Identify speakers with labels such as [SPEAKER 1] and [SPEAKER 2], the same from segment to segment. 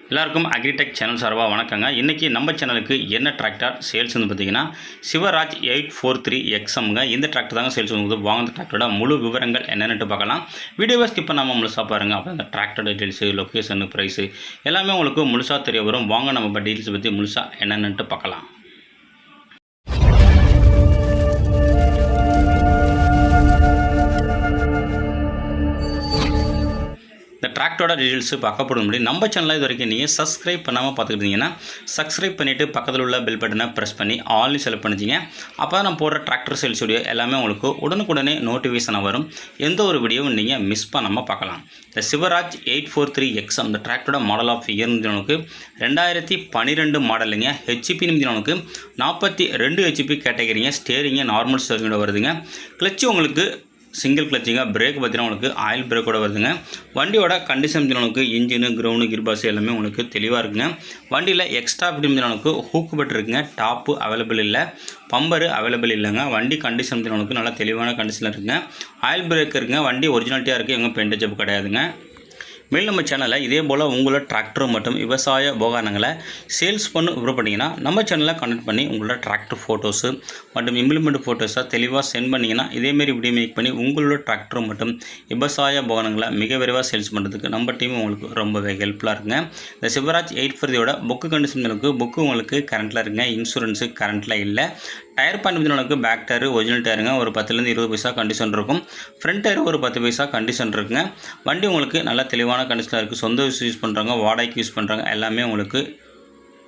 [SPEAKER 1] எல்லாருக்கும் agritech channel சார்பாக வணக்கங்க. இன்றைக்கி நம்ம சேனலுக்கு என்ன டிராக்டர் சேல்ஸ்னு பார்த்தீங்கன்னா சிவராஜ் 843 XMங்க. இந்த டிராக்டர் தாங்க சேல்ஸ் வந்து வாங்க. அந்த டிராக்டரோட முழு விவரங்கள் என்னென்னு பார்க்கலாம். வீடியோவை ஸ்கிப் பண்ணாமல் முழுசாக பாருங்கள். அப்புறம் அந்த டிராக்டர் டீட்டெயில்ஸு, லொக்கேஷனு, ப்ரைஸு எல்லாமே உங்களுக்கு முழுசாக தெரிய வரும். வாங்க நம்ம டீட்டெயில்ஸ் பற்றி முழுசாக என்னென்னுட்டு பார்க்கலாம். இந்த டிராக்டரோட டீட்டெயில்ஸ் பார்க்கப்படும் முடியும். நம்ம சேனலில் இது வரைக்கும் நீங்கள் சப்ஸ்கிரைப் பண்ணாமல் பார்த்துக்கிட்டீங்கன்னா சப்ஸ்கிரைப் பண்ணிவிட்டு பக்கத்தில் உள்ள பெல் பட்டனை ப்ரெஸ் பண்ணி ஆல்னு செலக்ட் பண்ணிச்சிங்க. அப்போ தான் நான் போடுற டிராக்டர் சேல்ஸ் வீடியோ எல்லாமே உங்களுக்கு உடனுக்குடனே நோட்டிஃபிகேஷனாக வரும். எந்த ஒரு வீடியோவும் நீங்கள் மிஸ் பண்ணாமல் பார்க்கலாம். இந்த சிவராஜ் 843 XM இந்த டிராக்டரோட மாடல் ஆஃப் இயர் உங்களுக்கு 2012 மாடலுங்க. ஹெச்பி உங்களுக்கு 42 ஹெச்பி கேட்டகரிங்க. ஸ்டேரிங்க நார்மல் ஸ்டேரிங்கோட வருதுங்க. கிளச்சு உங்களுக்கு சிங்கிள் கிளச்சிங்க. பிரேக் பார்த்தீங்கன்னா உங்களுக்கு ஆயில் பிரேக்கோட வருதுங்க. வண்டியோட கண்டிஷன் உங்களுக்கு இன்ஜினு, கிரவுண்டு, கிர்பாஸ் எல்லாமே உங்களுக்கு தெளிவாக இருக்குங்க. வண்டியில் எக்ஸ்ட்ரா உங்களுக்கு ஹூக் பட் இருக்குங்க. டாப்பு அவைலபிள் இல்லை, பம்பரு அவைலபிள் இல்லைங்க. வண்டி கண்டிஷன் உங்களுக்கு நல்லா தெளிவான கண்டிஷனில் இருக்குங்க. ஆயில் பிரேக் இருக்குங்க. வண்டி ஒரிஜினாலிட்டியாக இருக்குது, எங்கே பெயிண்ட் ஜப் கிடையாதுங்க. மேலும் நம்ம சேனலில் இதே போல் உங்களோட டிராக்டர் மற்றும் விவசாய உபகரணங்களை சேல்ஸ் பண்ண விருப்பப்பட்டீங்கன்னா நம்ம சேனலில் கனெக்ட் பண்ணி உங்களோட டிராக்டர் ஃபோட்டோஸு மற்றும் இம்ப்ளிமெண்ட் ஃபோட்டோஸை தெளிவாக சென்ட் பண்ணிங்கன்னா இதேமாரி வீடியோ மேக் பண்ணி உங்களோட டிராக்டர் மற்றும் விவசாய உபகரணங்களை மிக விரைவாக சேல்ஸ் பண்ணுறதுக்கு நம்ம டீம் உங்களுக்கு ரொம்பவே ஹெல்ப்ஃபுல்லாக இருக்குங்க. இந்த சிவராஜ் 843 புக்கு கண்டிஷன் புக்கு உங்களுக்கு கரண்ட்டில் இருக்குங்க. இன்சூரன்ஸு கரண்ட்டில் இல்லை. டயர் பாயிண்ட் உங்களுக்கு பேக் டயர் ஒரிஜினல் டயருங்க. ஒரு 10லேருந்து 20 பைசா கண்டிஷன் இருக்கும். ஃப்ரண்ட் டயர் ஒரு 10 பைசா கண்டிஷன் இருக்குங்க. வண்டி உங்களுக்கு நல்ல தெளிவான கண்டிஷனாக இருக்குது. சொந்த யூஸ் பண்ணுறாங்க, வாடகைக்கு யூஸ் பண்ணுறாங்க, எல்லாமே உங்களுக்கு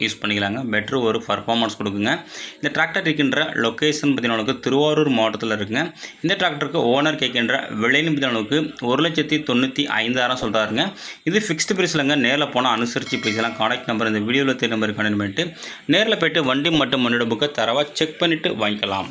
[SPEAKER 1] யூஸ் பண்ணிக்கலாங்க. பெட்ரு ஒரு பர்ஃபார்மன்ஸ் கொடுக்குங்க. இந்த டிராக்டர் இருக்கின்ற லொக்கேஷன் பார்த்தீங்கன்னா திருவாரூர் மாவட்டத்தில் இருக்குங்க. இந்த டிராக்டருக்கு ஓனர் கேட்கின்ற விலைன்னு பார்த்தீங்கன்னா 1,95,000 சொல்கிறாருங்க. இது ஃபிக்ஸ்டு ப்ரைஸ்லங்க. நேரில் போனால் அனுசரித்து பேசலாம். கான்டாக்ட் நம்பர் இந்த வீடியோவில் நம்பர் கனெக்ட் பண்ணிட்டு நேரில் போய்ட்டு வண்டி மட்டும் வண்டியோட புக்கை தரவாக செக் பண்ணிவிட்டு வாங்கிக்கலாம்.